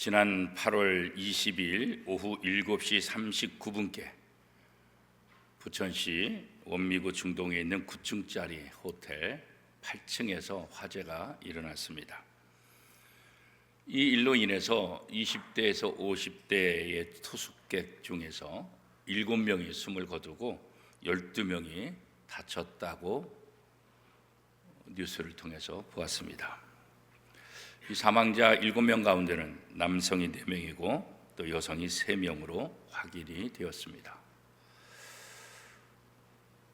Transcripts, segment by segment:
지난 8월 20일 오후 7시 39분께 부천시 원미구 중동에 있는 9층짜리 호텔 8층에서 화재가 일어났습니다. 이 일로 인해서 20대에서 50대의 투숙객 중에서 7명이 숨을 거두고 12명이 다쳤다고 뉴스를 통해서 보았습니다. 이 사망자 7명 가운데는 남성이 4명이고 또 여성이 3명으로 확인이 되었습니다.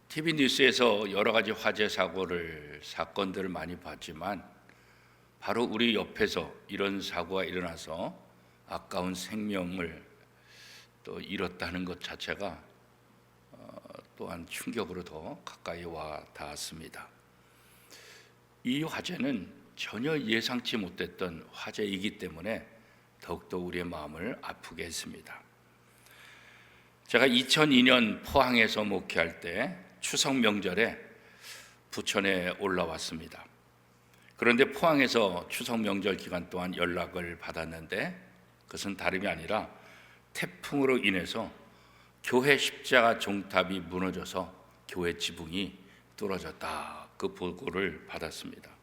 TV 뉴스에서 여러 가지 화재 사건들을 많이 봤지만 바로 우리 옆에서 이런 사고가 일어나서 아까운 생명을 또 잃었다는 것 자체가 또한 충격으로 더 가까이 와 닿았습니다. 이 화재는 전혀 예상치 못했던 화재이기 때문에 더욱더 우리의 마음을 아프게 했습니다. 제가 2002년 포항에서 목회할 때 추석 명절에 부천에 올라왔습니다. 그런데 포항에서 추석 명절 기간 동안 연락을 받았는데 그것은 다름이 아니라 태풍으로 인해서 교회 십자가 종탑이 무너져서 교회 지붕이 뚫어졌다, 그 보고를 받았습니다.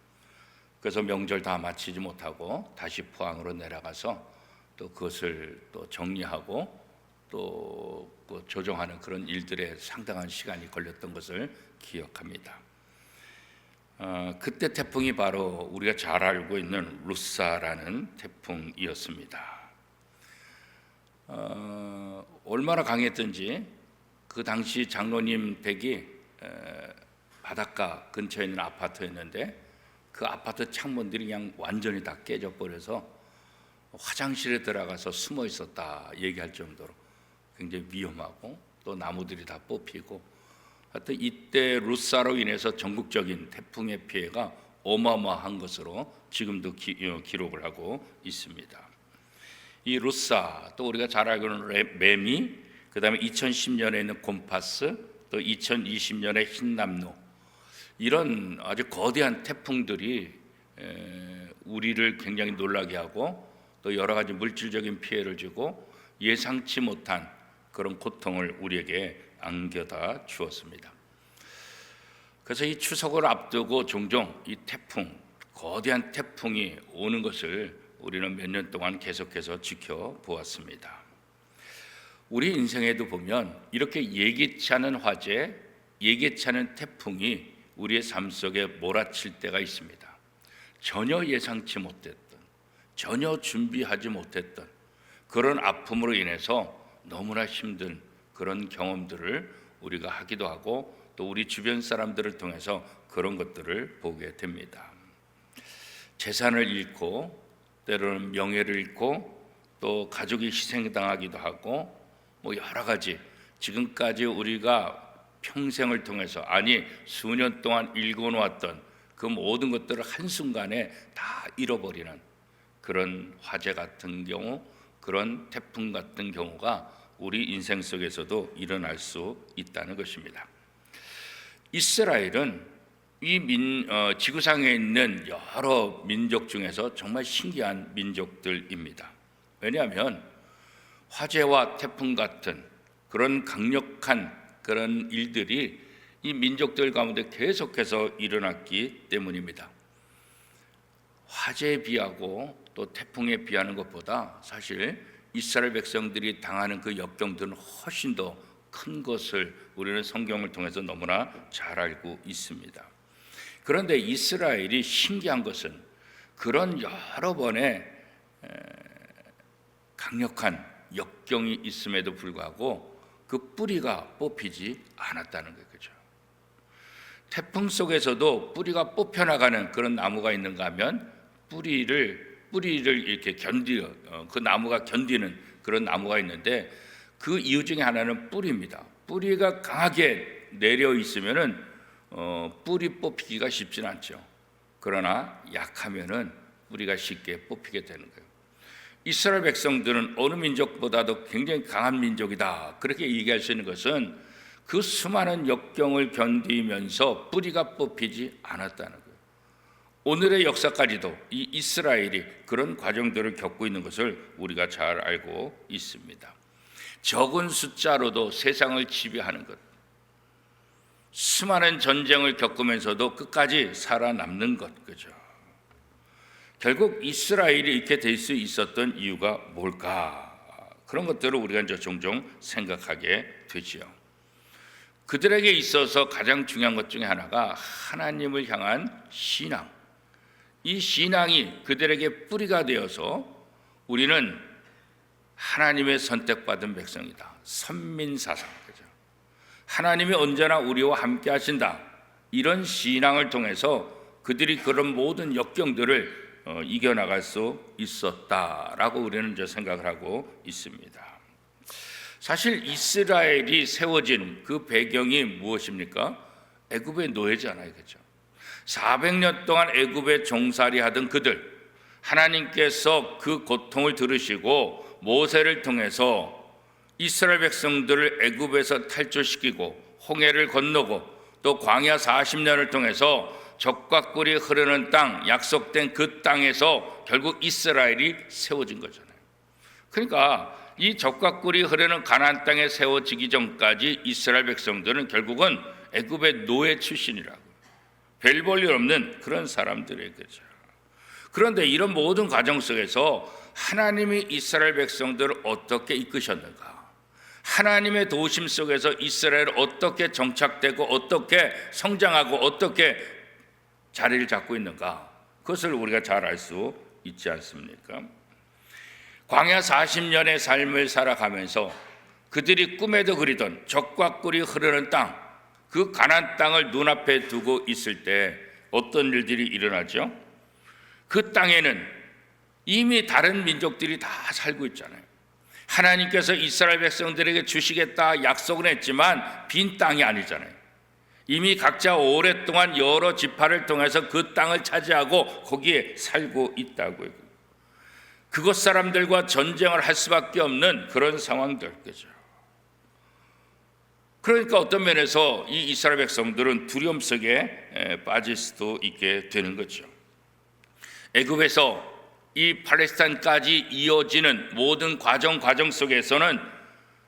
그래서 명절 다 마치지 못하고 다시 포항으로 내려가서 또 그것을 또 정리하고 또 조정하는 그런 일들에 상당한 시간이 걸렸던 것을 기억합니다. 그때 태풍이 바로 우리가 잘 알고 있는 루사라는 태풍이었습니다. 얼마나 강했던지 그 당시 장로님 댁이 바닷가 근처에 있는 아파트였는데 그 아파트 창문들이 그냥 완전히 다 깨져버려서 화장실에 들어가서 숨어 있었다 얘기할 정도로 굉장히 위험하고 또 나무들이 다 뽑히고 하여튼 이때 루사로 인해서 전국적인 태풍의 피해가 어마어마한 것으로 지금도 기록을 하고 있습니다. 이 루사, 또 우리가 잘 알고 있는 매미, 그 다음에 2010년에 있는 곰파스, 또 2020년에 흰남노, 이런 아주 거대한 태풍들이 우리를 굉장히 놀라게 하고 또 여러 가지 물질적인 피해를 주고 예상치 못한 그런 고통을 우리에게 안겨다 주었습니다. 그래서 이 추석을 앞두고 종종 이 태풍, 거대한 태풍이 오는 것을 우리는 몇 년 동안 계속해서 지켜보았습니다. 우리 인생에도 보면 이렇게 예기치 않은 화재, 예기치 않은 태풍이 우리의 삶 속에 몰아칠 때가 있습니다. 전혀 예상치 못했던, 전혀 준비하지 못했던 그런 아픔으로 인해서 너무나 힘든 그런 경험들을 우리가 하기도 하고 또 우리 주변 사람들을 통해서 그런 것들을 보게 됩니다. 재산을 잃고 때로는 명예를 잃고 또 가족이 희생당하기도 하고 뭐 여러 가지 지금까지 우리가 평생을 통해서 아니 수년 동안 읽어놓았던 그 모든 것들을 한순간에 다 잃어버리는 그런 화재 같은 경우, 그런 태풍 같은 경우가 우리 인생 속에서도 일어날 수 있다는 것입니다. 이스라엘은 이 지구상에 있는 여러 민족 중에서 정말 신기한 민족들입니다. 왜냐하면 화재와 태풍 같은 그런 강력한 그런 일들이 이 민족들 가운데 계속해서 일어났기 때문입니다. 화재에 비하고 또 태풍에 비하는 것보다 사실 이스라엘 백성들이 당하는 그 역경들은 훨씬 더 큰 것을 우리는 성경을 통해서 너무나 잘 알고 있습니다. 그런데 이스라엘이 신기한 것은 그런 여러 번의 강력한 역경이 있음에도 불구하고 그 뿌리가 뽑히지 않았다는 거죠. 태풍 속에서도 뿌리가 뽑혀나가는 그런 나무가 있는가 하면 뿌리를 이렇게 그 나무가 견디는 그런 나무가 있는데 그 이유 중에 하나는 뿌리입니다. 뿌리가 강하게 내려 있으면은 뿌리 뽑히기가 쉽지는 않죠. 그러나 약하면은 뿌리가 쉽게 뽑히게 되는 거예요. 이스라엘 백성들은 어느 민족보다도 굉장히 강한 민족이다, 그렇게 얘기할 수 있는 것은 그 수많은 역경을 견디면서 뿌리가 뽑히지 않았다는 거예요. 오늘의 역사까지도 이 이스라엘이 그런 과정들을 겪고 있는 것을 우리가 잘 알고 있습니다. 적은 숫자로도 세상을 지배하는 것, 수많은 전쟁을 겪으면서도 끝까지 살아남는 것, 그죠? 결국 이스라엘이 이렇게 될 수 있었던 이유가 뭘까? 그런 것들을 우리가 이제 종종 생각하게 되지요. 그들에게 있어서 가장 중요한 것 중에 하나가 하나님을 향한 신앙. 이 신앙이 그들에게 뿌리가 되어서 우리는 하나님의 선택받은 백성이다. 선민사상, 그죠? 하나님이 언제나 우리와 함께 하신다. 이런 신앙을 통해서 그들이 그런 모든 역경들을 이겨나갈 수 있었다라고 우리는 이제 생각을 하고 있습니다. 사실 이스라엘이 세워진 그 배경이 무엇입니까? 애굽의 노예잖아요, 그렇죠? 400년 동안 애굽에 종살이 하던 그들, 하나님께서 그 고통을 들으시고 모세를 통해서 이스라엘 백성들을 애굽에서 탈출시키고 홍해를 건너고 또 광야 40년을 통해서 적과 꿀이 흐르는 땅, 약속된 그 땅에서 결국 이스라엘이 세워진 거잖아요. 그러니까 이 적과 꿀이 흐르는 가나안 땅에 세워지기 전까지 이스라엘 백성들은 결국은 애굽의 노예 출신이라고, 별 볼 일 없는 그런 사람들의 거죠. 그런데 이런 모든 과정 속에서 하나님이 이스라엘 백성들을 어떻게 이끄셨는가? 하나님의 도우심 속에서 이스라엘을 어떻게 정착되고 어떻게 성장하고 어떻게 자리를 잡고 있는가? 그것을 우리가 잘 알 수 있지 않습니까? 광야 40년의 삶을 살아가면서 그들이 꿈에도 그리던 적과 꿀이 흐르는 땅, 그 가나안 땅을 눈앞에 두고 있을 때 어떤 일들이 일어나죠? 그 땅에는 이미 다른 민족들이 다 살고 있잖아요. 하나님께서 이스라엘 백성들에게 주시겠다 약속은 했지만 빈 땅이 아니잖아요. 이미 각자 오랫동안 여러 지파를 통해서 그 땅을 차지하고 거기에 살고 있다고요. 그곳 사람들과 전쟁을 할 수밖에 없는 그런 상황들, 그죠? 그러니까 어떤 면에서 이 이스라엘 백성들은 두려움 속에 빠질 수도 있게 되는 거죠. 애굽에서 이 팔레스타인까지 이어지는 모든 과정 속에서는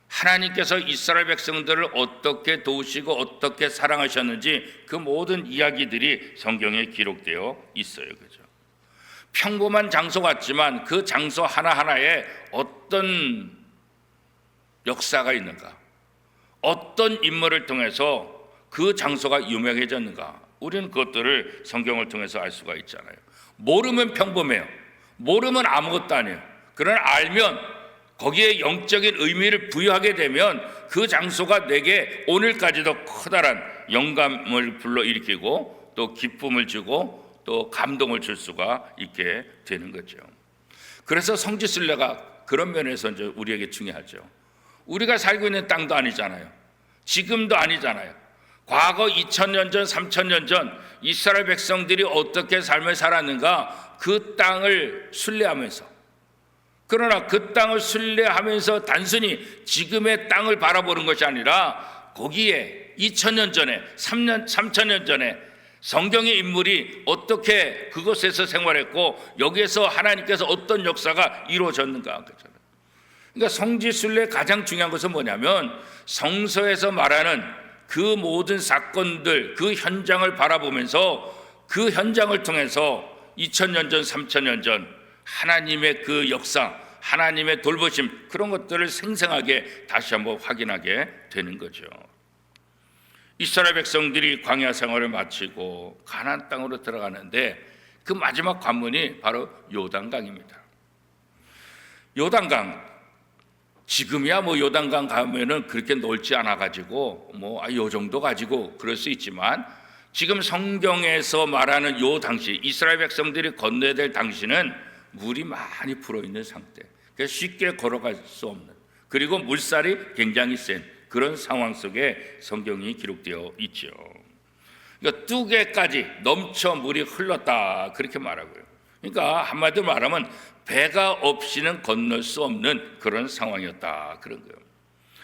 하나님께서 이스라엘 백성들을 어떻게 도우시고 어떻게 사랑하셨는지 그 모든 이야기들이 성경에 기록되어 있어요, 그죠? 평범한 장소 같지만 그 장소 하나하나에 어떤 역사가 있는가, 어떤 인물을 통해서 그 장소가 유명해졌는가, 우리는 그것들을 성경을 통해서 알 수가 있잖아요. 모르면 평범해요. 모르면 아무것도 아니에요. 그러나 알면 거기에 영적인 의미를 부여하게 되면 그 장소가 내게 오늘까지도 커다란 영감을 불러일으키고 또 기쁨을 주고 또 감동을 줄 수가 있게 되는 거죠. 그래서 성지순례가 그런 면에서 이제 우리에게 중요하죠. 우리가 살고 있는 땅도 아니잖아요. 지금도 아니잖아요. 과거 2000년 전, 3000년 전 이스라엘 백성들이 어떻게 삶을 살았는가, 그 땅을 순례하면서, 그러나 그 땅을 순례하면서 단순히 지금의 땅을 바라보는 것이 아니라 거기에 2000년 전에, 3000년 전에 성경의 인물이 어떻게 그곳에서 생활했고 여기에서 하나님께서 어떤 역사가 이루어졌는가. 그러니까 성지순례의 가장 중요한 것은 뭐냐면 성서에서 말하는 그 모든 사건들, 그 현장을 바라보면서 그 현장을 통해서 2000년 전, 3000년 전 하나님의 그 역사, 하나님의 돌보심, 그런 것들을 생생하게 다시 한번 확인하게 되는 거죠. 이스라엘 백성들이 광야 생활을 마치고 가나안 땅으로 들어가는데 그 마지막 관문이 바로 요단강입니다. 요단강, 지금이야 뭐 요단강 가면은 그렇게 넓지 않아 가지고 요 정도 가지고 그럴 수 있지만 지금 성경에서 말하는 요 당시 이스라엘 백성들이 건너야 될 당시는 물이 많이 불어 있는 상태, 그래서 쉽게 걸어갈 수 없는, 그리고 물살이 굉장히 센 그런 상황 속에 성경이 기록되어 있죠. 그러니까 뚜개까지 넘쳐 물이 흘렀다 그렇게 말하고요. 그러니까 한마디로 말하면 배가 없이는 건널 수 없는 그런 상황이었다 그런 거예요.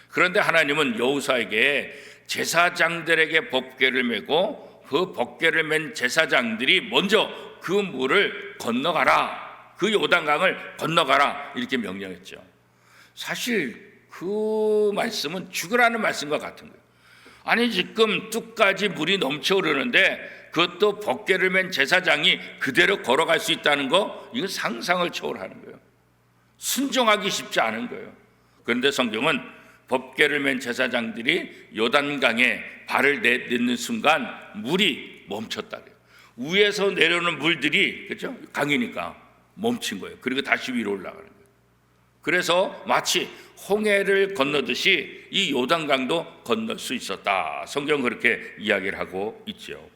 그런데 하나님은 여호수아에게 제사장들에게 법궤를 메고 그 법궤를 맨 제사장들이 먼저 그 물을 건너가라, 그 요단강을 건너가라 이렇게 명령했죠. 사실 그 말씀은 죽으라는 말씀과 같은 거예요. 아니 지금 뚝까지 물이 넘쳐 흐르는데 그것도 법궤를 맨 제사장이 그대로 걸어갈 수 있다는 거, 이건 상상을 초월하는 거예요. 순종하기 쉽지 않은 거예요. 그런데 성경은 법궤를 맨 제사장들이 요단강에 발을 내딛는 순간 물이 멈췄다 그래요. 위에서 내려오는 물들이, 그렇죠? 강이니까 멈춘 거예요. 그리고 다시 위로 올라가는 거예요. 그래서 마치 홍해를 건너듯이 이 요단강도 건널 수 있었다. 성경은 그렇게 이야기를 하고 있죠.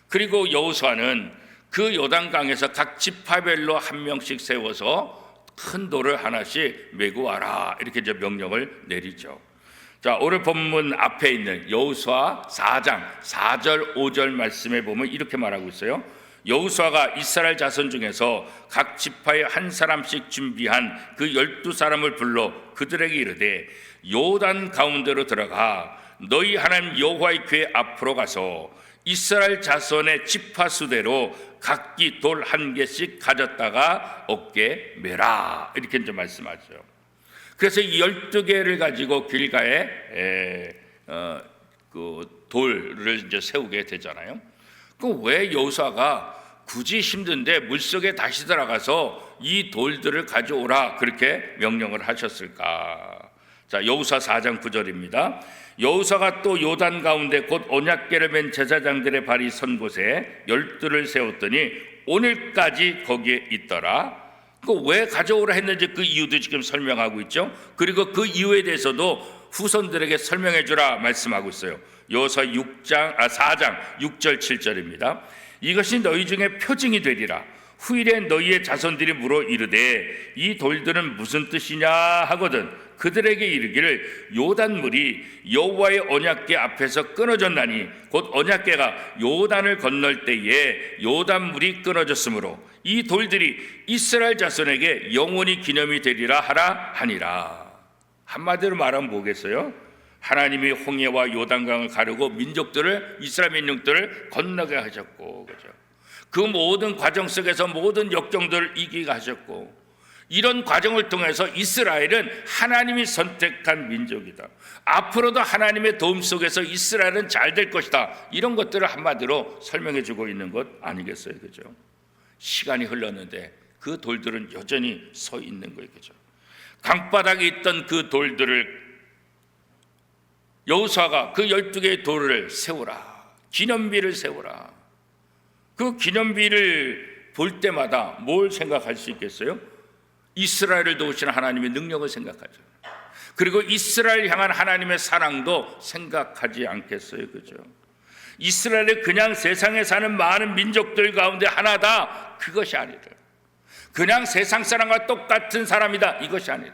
그리고 여호수아는 그 요단강에서 각 지파별로 한 명씩 세워서 큰 돌을 하나씩 메고 와라, 이렇게 이제 명령을 내리죠. 자, 오늘 본문 앞에 있는 여호수아 4장 4절 5절 말씀에 보면 이렇게 말하고 있어요. 여호수아가 이스라엘 자손 중에서 각 지파에 한 사람씩 준비한 그 12사람을 불러 그들에게 이르되 요단 가운데로 들어가 너희 하나님 여호와의 궤 앞으로 가서 이스라엘 자손의 지파 수대로 각기 돌 한 개씩 가졌다가 어깨에 매라, 이렇게 이제 말씀하죠. 그래서 이 12개를 가지고 길가에 그 돌을 이제 세우게 되잖아요. 그럼 왜 여호수아가 굳이 힘든데 물속에 다시 들어가서 이 돌들을 가져오라 그렇게 명령을 하셨을까? 자, 여호수아 4장 9절입니다. 여호수아가 또 요단 가운데 곧 언약궤를 맨 제사장들의 발이 선 곳에 12를 세웠더니 오늘까지 거기에 있더라. 그 왜 가져오라 했는지 그 이유도 지금 설명하고 있죠. 그리고 그 이유에 대해서도 후손들에게 설명해 주라 말씀하고 있어요. 여호수아 4장 6절 7절입니다. 이것이 너희 중에 표징이 되리라. 후일에 너희의 자손들이 물어 이르되 이 돌들은 무슨 뜻이냐 하거든 그들에게 이르기를 요단물이 여호와의 언약궤 앞에서 끊어졌나니 곧 언약궤가 요단을 건널 때에 요단물이 끊어졌으므로 이 돌들이 이스라엘 자손에게 영원히 기념이 되리라 하라 하니라. 한마디로 말하면 뭐겠어요? 하나님이 홍해와 요단강을 가르고 민족들을, 이스라엘 민족들을 건너게 하셨고, 그죠? 그 모든 과정 속에서 모든 역경들을 이기게 하셨고, 이런 과정을 통해서 이스라엘은 하나님이 선택한 민족이다. 앞으로도 하나님의 도움 속에서 이스라엘은 잘 될 것이다. 이런 것들을 한마디로 설명해 주고 있는 것 아니겠어요? 그죠? 시간이 흘렀는데 그 돌들은 여전히 서 있는 거예요. 그죠? 강바닥에 있던 그 돌들을 여호수아가 그 12개의 돌을 세우라. 기념비를 세우라. 그 기념비를 볼 때마다 뭘 생각할 수 있겠어요? 이스라엘을 도우시는 하나님의 능력을 생각하죠. 그리고 이스라엘 향한 하나님의 사랑도 생각하지 않겠어요? 그죠? 이스라엘이 그냥 세상에 사는 많은 민족들 가운데 하나다, 그것이 아니라 그냥 세상 사람과 똑같은 사람이다, 이것이 아니라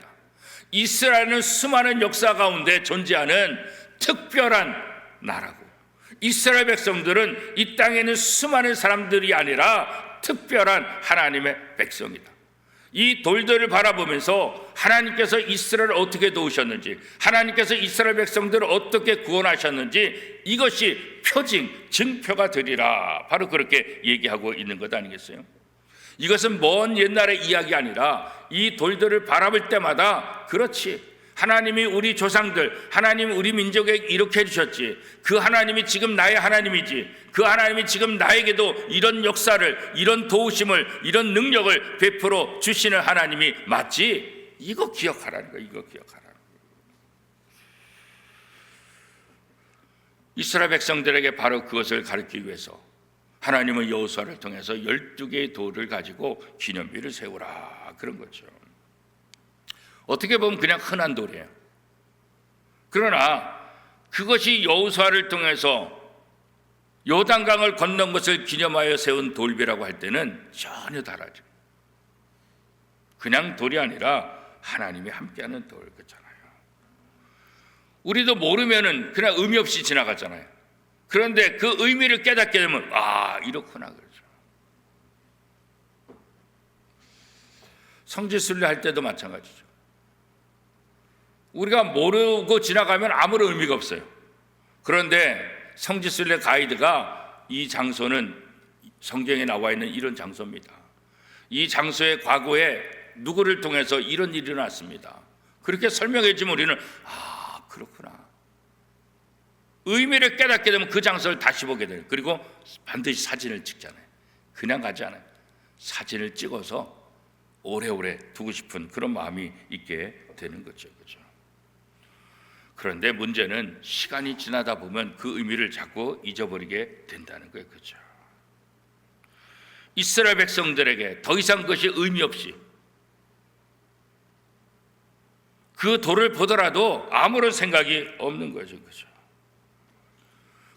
이스라엘은 수많은 역사 가운데 존재하는 특별한 나라고, 이스라엘 백성들은 이 땅에 있는 수많은 사람들이 아니라 특별한 하나님의 백성이다. 이 돌들을 바라보면서 하나님께서 이스라엘을 어떻게 도우셨는지, 하나님께서 이스라엘 백성들을 어떻게 구원하셨는지 이것이 표징, 증표가 되리라, 바로 그렇게 얘기하고 있는 것 아니겠어요? 이것은 먼 옛날의 이야기 아니라 이 돌들을 바라볼 때마다, 그렇지, 하나님이 우리 조상들, 하나님 우리 민족에게 이렇게 해주셨지, 그 하나님이 지금 나의 하나님이지, 그 하나님이 지금 나에게도 이런 역사를, 이런 도우심을, 이런 능력을 베풀어 주시는 하나님이 맞지, 이거 기억하라는 거야. 이거 기억하라는 거야. 이스라엘 백성들에게 바로 그것을 가르치기 위해서 하나님은 여호수아를 통해서 12개의 돌을 가지고 기념비를 세우라, 그런 거죠. 어떻게 보면 그냥 흔한 돌이에요. 그러나 그것이 여호수아를 통해서 요단강을 건넌 것을 기념하여 세운 돌비라고 할 때는 전혀 다르죠. 그냥 돌이 아니라 하나님이 함께하는 돌, 그렇잖아요. 우리도 모르면은 그냥 의미 없이 지나가잖아요. 그런데 그 의미를 깨닫게 되면 아, 이렇구나, 그렇죠. 성지순례 할 때도 마찬가지죠. 우리가 모르고 지나가면 아무런 의미가 없어요. 그런데 성지순례 가이드가 이 장소는 성경에 나와 있는 이런 장소입니다. 이 장소의 과거에 누구를 통해서 이런 일이 일어났습니다. 그렇게 설명해 주면 우리는 그렇구나. 의미를 깨닫게 되면 그 장소를 다시 보게 돼요. 그리고 반드시 사진을 찍잖아요. 그냥 가지 않아요. 사진을 찍어서 오래오래 두고 싶은 그런 마음이 있게 되는 거죠. 그렇죠? 그런데 문제는 시간이 지나다 보면 그 의미를 자꾸 잊어버리게 된다는 거예요. 그렇죠? 이스라엘 백성들에게 더 이상 그것이 의미 없이 그 돌을 보더라도 아무런 생각이 없는 거죠. 그렇죠?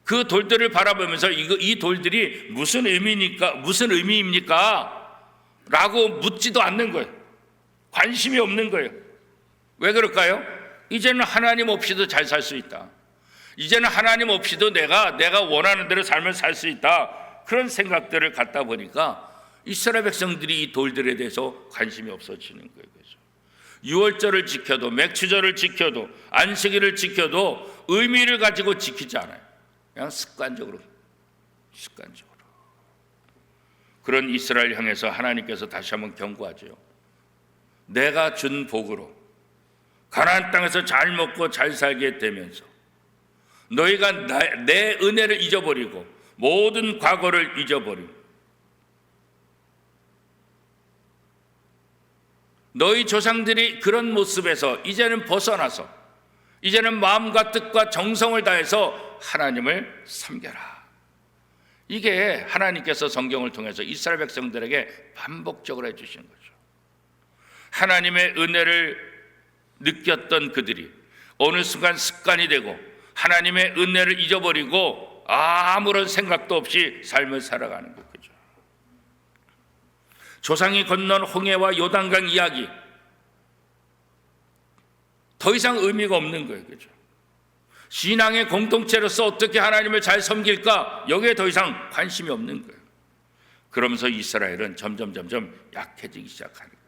그 돌들을 바라보면서 이 돌들이 무슨 의미입니까? 라고 묻지도 않는 거예요. 관심이 없는 거예요. 왜 그럴까요? 이제는 하나님 없이도 잘 살 수 있다. 이제는 하나님 없이도 내가 원하는 대로 삶을 살 수 있다. 그런 생각들을 갖다 보니까 이스라엘 백성들이 이 돌들에 대해서 관심이 없어지는 거예요. 그렇죠? 유월절을 지켜도, 맥추절을 지켜도, 안식일을 지켜도 의미를 가지고 지키지 않아요. 그냥 습관적으로. 그런 이스라엘 향해서 하나님께서 다시 한번 경고하죠. 내가 준 복으로 가나안 땅에서 잘 먹고 잘 살게 되면서 너희가 내 은혜를 잊어버리고 모든 과거를 잊어버리고 너희 조상들이 그런 모습에서 이제는 벗어나서 이제는 마음과 뜻과 정성을 다해서 하나님을 섬겨라. 이게 하나님께서 성경을 통해서 이스라엘 백성들에게 반복적으로 해주신 거죠. 하나님의 은혜를 느꼈던 그들이 어느 순간 습관이 되고 하나님의 은혜를 잊어버리고 아무런 생각도 없이 삶을 살아가는 거죠. 조상이 건넌 홍해와 요단강 이야기 더 이상 의미가 없는 거예요. 그죠? 신앙의 공동체로서 어떻게 하나님을 잘 섬길까? 여기에 더 이상 관심이 없는 거예요. 그러면서 이스라엘은 점점 약해지기 시작하는 거예요.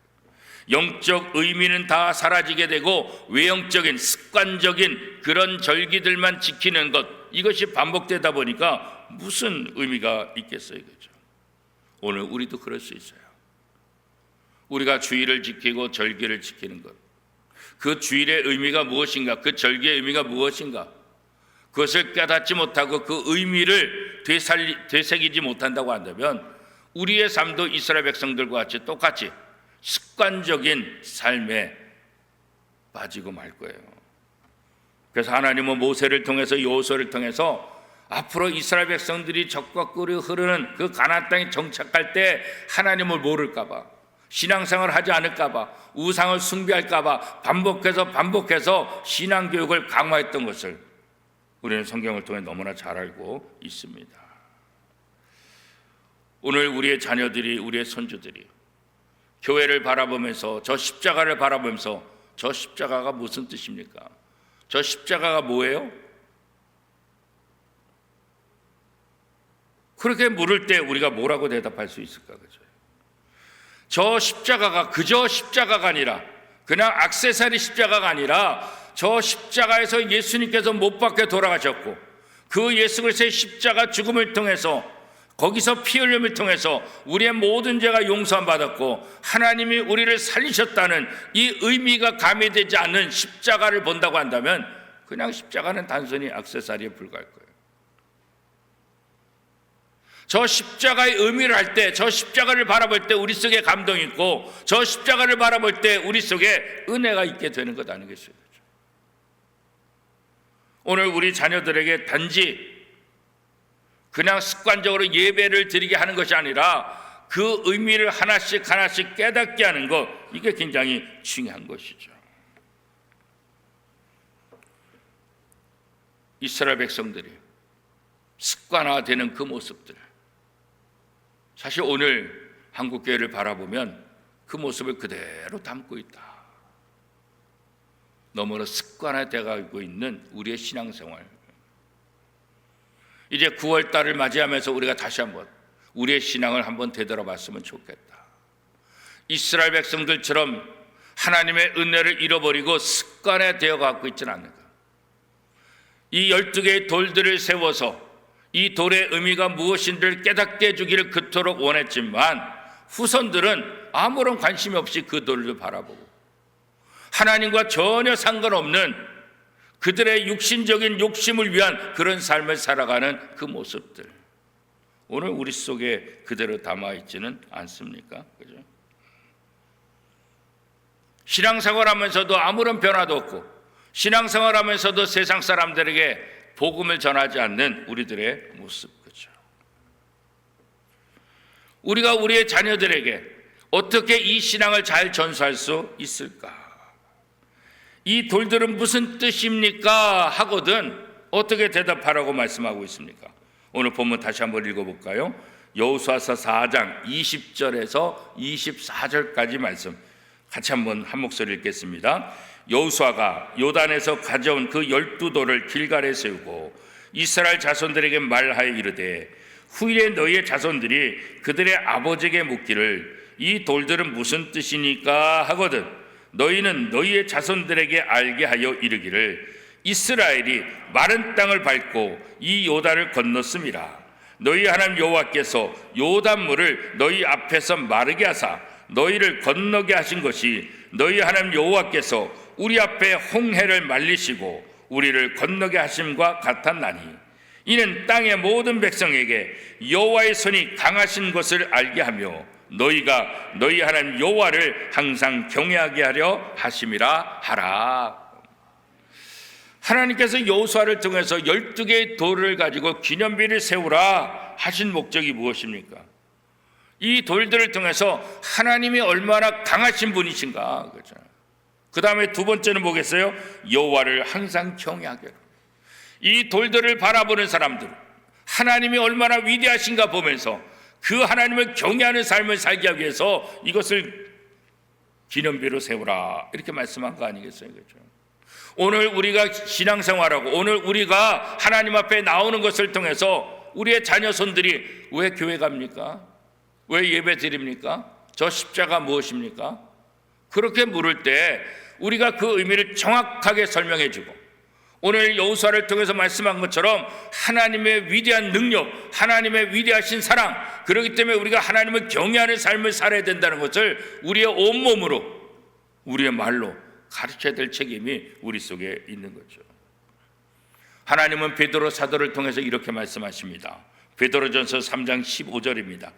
영적 의미는 다 사라지게 되고 외형적인 습관적인 그런 절기들만 지키는 것, 이것이 반복되다 보니까 무슨 의미가 있겠어요. 그죠? 오늘 우리도 그럴 수 있어요. 우리가 주일을 지키고 절기를 지키는 것, 그 주일의 의미가 무엇인가, 그 절기의 의미가 무엇인가, 그것을 깨닫지 못하고 그 의미를 되새기지 못한다고 한다면 우리의 삶도 이스라엘 백성들과 같이 똑같이 습관적인 삶에 빠지고 말 거예요. 그래서 하나님은 모세를 통해서 여호수아를 통해서 앞으로 이스라엘 백성들이 적과 꿀이 흐르는 그 가나안 땅에 정착할 때 하나님을 모를까 봐, 신앙생활을 하지 않을까 봐, 우상을 숭배할까 봐 반복해서 신앙교육을 강화했던 것을 우리는 성경을 통해 너무나 잘 알고 있습니다. 오늘 우리의 자녀들이, 우리의 손주들이 교회를 바라보면서 저 십자가를 바라보면서 저 십자가가 무슨 뜻입니까? 저 십자가가 뭐예요? 그렇게 물을 때 우리가 뭐라고 대답할 수 있을까? 그죠? 저 십자가가 그저 십자가가 아니라, 그냥 액세서리 십자가가 아니라 저 십자가에서 예수님께서 못 박혀 돌아가셨고 그 예수 그리스도의 십자가 죽음을 통해서, 거기서 피 흘림을 통해서 우리의 모든 죄가 용서함 받았고 하나님이 우리를 살리셨다는 이 의미가 가미되지 않는 십자가를 본다고 한다면 그냥 십자가는 단순히 액세서리에 불과할 거예요. 저 십자가의 의미를 할 때, 저 십자가를 바라볼 때 우리 속에 감동이 있고 저 십자가를 바라볼 때 우리 속에 은혜가 있게 되는 것 아니겠어요? 오늘 우리 자녀들에게 단지 그냥 습관적으로 예배를 드리게 하는 것이 아니라 그 의미를 하나씩 깨닫게 하는 것, 이게 굉장히 중요한 것이죠. 이스라엘 백성들이 습관화되는 그 모습들, 사실 오늘 한국교회를 바라보면 그 모습을 그대로 담고 있다. 너무나 습관화되고 있는 우리의 신앙생활. 이제 9월 달을 맞이하면서 우리가 다시 한번 우리의 신앙을 한번 되돌아봤으면 좋겠다. 이스라엘 백성들처럼 하나님의 은혜를 잃어버리고 습관에 되어 갖고 있지는 않는가. 이 12개의 돌들을 세워서 이 돌의 의미가 무엇인지를 깨닫게 해주기를 그토록 원했지만 후손들은 아무런 관심이 없이 그 돌을 바라보고 하나님과 전혀 상관없는 그들의 육신적인 욕심을 위한 그런 삶을 살아가는 그 모습들, 오늘 우리 속에 그대로 담아있지는 않습니까? 그죠? 신앙생활하면서도 아무런 변화도 없고 신앙생활하면서도 세상 사람들에게 복음을 전하지 않는 우리들의 모습, 그죠? 우리가 우리의 자녀들에게 어떻게 이 신앙을 잘 전수할 수 있을까? 이 돌들은 무슨 뜻입니까? 하거든 어떻게 대답하라고 말씀하고 있습니까? 오늘 본문 다시 한번 읽어볼까요? 여호수아서 4장 20절에서 24절까지 말씀 같이 한번 한 목소리 읽겠습니다. 여호수아가 요단에서 가져온 그 12돌을 길갈에 세우고 이스라엘 자손들에게 말하여 이르되 후일에 너희의 자손들이 그들의 아버지에게 묻기를 이 돌들은 무슨 뜻이니까 하거든 너희는 너희의 자손들에게 알게 하여 이르기를 이스라엘이 마른 땅을 밟고 이 요단을 건넜음이라. 너희 하나님 여호와께서 요단물을 너희 앞에서 마르게 하사 너희를 건너게 하신 것이 너희 하나님 여호와께서 우리 앞에 홍해를 말리시고 우리를 건너게 하심과 같았나니 이는 땅의 모든 백성에게 여호와의 손이 강하신 것을 알게 하며 너희가 너희 하나님 여호와를 항상 경외하게 하려 하심이라 하라. 하나님께서 여호수아를 통해서 12개의 돌을 가지고 기념비를 세우라 하신 목적이 무엇입니까? 이 돌들을 통해서 하나님이 얼마나 강하신 분이신가. 그렇죠? 그 다음에 두 번째는 뭐겠어요? 여호와를 항상 경외하게 하라. 이 돌들을 바라보는 사람들, 하나님이 얼마나 위대하신가 보면서 그 하나님을 경외하는 삶을 살기 위해서 이것을 기념비로 세우라 이렇게 말씀한 거 아니겠어요? 그렇죠? 오늘 우리가 신앙생활하고 오늘 우리가 하나님 앞에 나오는 것을 통해서 우리의 자녀손들이 왜 교회 갑니까? 왜 예배 드립니까? 저 십자가 무엇입니까? 그렇게 물을 때 우리가 그 의미를 정확하게 설명해 주고 오늘 여호수아를 통해서 말씀한 것처럼 하나님의 위대한 능력, 하나님의 위대하신 사랑, 그렇기 때문에 우리가 하나님을 경외하는 삶을 살아야 된다는 것을 우리의 온몸으로, 우리의 말로 가르쳐야 될 책임이 우리 속에 있는 거죠. 하나님은 베드로 사도를 통해서 이렇게 말씀하십니다. 베드로전서 3장 15절입니다.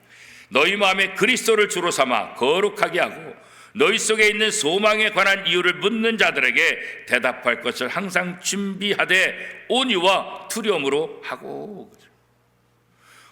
너희 마음에 그리스도를 주로 삼아 거룩하게 하고 너희 속에 있는 소망에 관한 이유를 묻는 자들에게 대답할 것을 항상 준비하되 온유와 두려움으로 하고.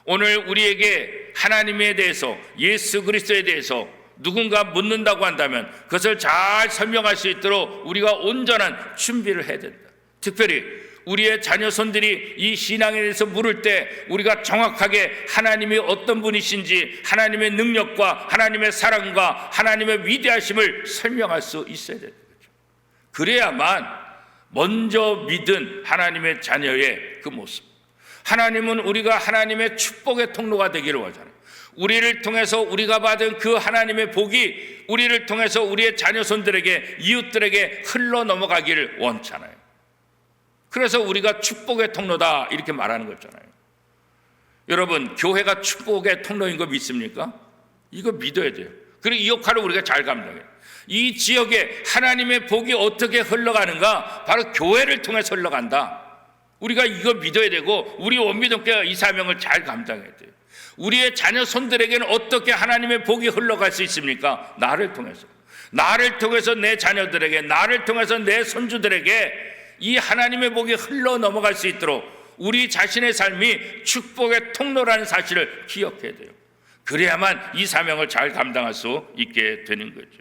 오늘 우리에게 하나님에 대해서, 예수 그리스도에 대해서 누군가 묻는다고 한다면 그것을 잘 설명할 수 있도록 우리가 온전한 준비를 해야 된다. 특별히 우리의 자녀손들이 이 신앙에 대해서 물을 때 우리가 정확하게 하나님이 어떤 분이신지, 하나님의 능력과 하나님의 사랑과 하나님의 위대하심을 설명할 수 있어야 되는 거죠. 그래야만 먼저 믿은 하나님의 자녀의 그 모습, 하나님은 우리가 하나님의 축복의 통로가 되기를 원하잖아요. 우리를 통해서 우리가 받은 그 하나님의 복이 우리를 통해서 우리의 자녀손들에게, 이웃들에게 흘러 넘어가기를 원하잖아요. 그래서 우리가 축복의 통로다 이렇게 말하는 거잖아요. 여러분, 교회가 축복의 통로인 거 믿습니까? 이거 믿어야 돼요. 그리고 이 역할을 우리가 잘 감당해요. 이 지역에 하나님의 복이 어떻게 흘러가는가? 바로 교회를 통해서 흘러간다. 우리가 이거 믿어야 되고 우리 원미동교회가 이 사명을 잘 감당해야 돼요. 우리의 자녀 손들에게는 어떻게 하나님의 복이 흘러갈 수 있습니까? 나를 통해서. 나를 통해서 내 자녀들에게, 나를 통해서 내 손주들에게 이 하나님의 복이 흘러 넘어갈 수 있도록 우리 자신의 삶이 축복의 통로라는 사실을 기억해야 돼요. 그래야만 이 사명을 잘 감당할 수 있게 되는 거죠.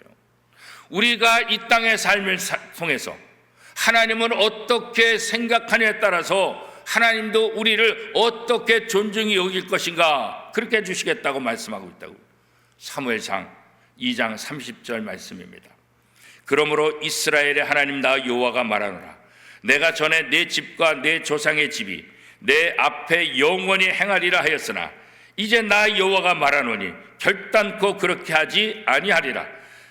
우리가 이 땅의 삶을 통해서 하나님은 어떻게 생각하냐에 따라서 하나님도 우리를 어떻게 존중히 여길 것인가 그렇게 해주시겠다고 말씀하고 있다고. 사무엘상 2장 30절 말씀입니다. 그러므로 이스라엘의 하나님 나 여호와가 말하노라. 내가 전에 내 집과 내 조상의 집이 내 앞에 영원히 행하리라 하였으나 이제 나 여호와가 말하노니 결단코 그렇게 하지 아니하리라.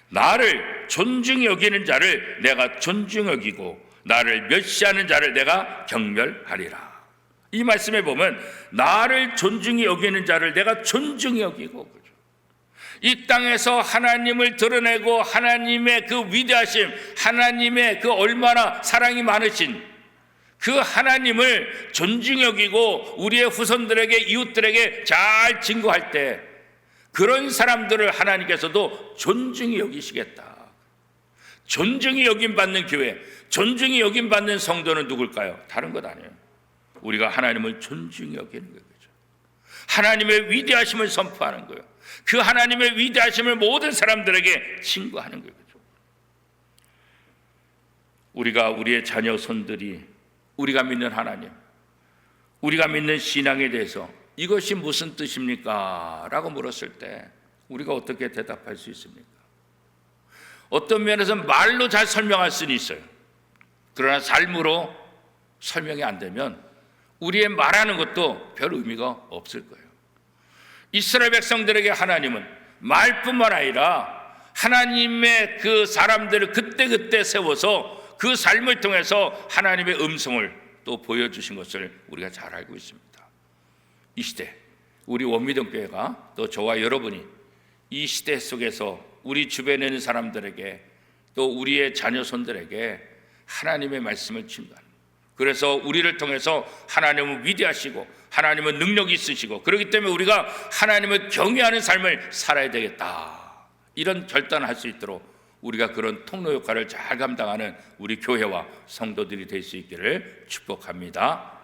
나를 존중히 여기는 자를 내가 존중히 여기고 나를 멸시하는 자를 내가 경멸하리라. 이 말씀에 보면 나를 존중히 여기는 자를 내가 존중히 여기고, 그죠? 이 땅에서 하나님을 드러내고 하나님의 그 위대하심, 하나님의 그 얼마나 사랑이 많으신 그 하나님을 존중히 여기고 우리의 후손들에게, 이웃들에게 잘 증거할 때 그런 사람들을 하나님께서도 존중히 여기시겠다. 존중이 여김받는 교회, 존중이 여김받는 성도는 누굴까요? 다른 것 아니에요. 우리가 하나님을 존중히 여기는 거죠. 하나님의 위대하심을 선포하는 거예요. 그 하나님의 위대하심을 모든 사람들에게 증거하는 거죠. 우리가 우리의 자녀 손들이 우리가 믿는 하나님, 우리가 믿는 신앙에 대해서 이것이 무슨 뜻입니까? 라고 물었을 때 우리가 어떻게 대답할 수 있습니까? 어떤 면에서 말로 잘 설명할 수는 있어요. 그러나 삶으로 설명이 안 되면 우리의 말하는 것도 별 의미가 없을 거예요. 이스라엘 백성들에게 하나님은 말뿐만 아니라 하나님의 그 사람들을 그때그때 세워서 그 삶을 통해서 하나님의 음성을 또 보여주신 것을 우리가 잘 알고 있습니다. 이 시대, 우리 원미동교회가 또 저와 여러분이 이 시대 속에서 우리 주변에 있는 사람들에게 또 우리의 자녀손들에게 하나님의 말씀을 증거하는, 그래서 우리를 통해서 하나님은 위대하시고 하나님은 능력이 있으시고 그렇기 때문에 우리가 하나님을 경외하는 삶을 살아야 되겠다, 이런 결단을 할 수 있도록 우리가 그런 통로 역할을 잘 감당하는 우리 교회와 성도들이 될 수 있기를 축복합니다.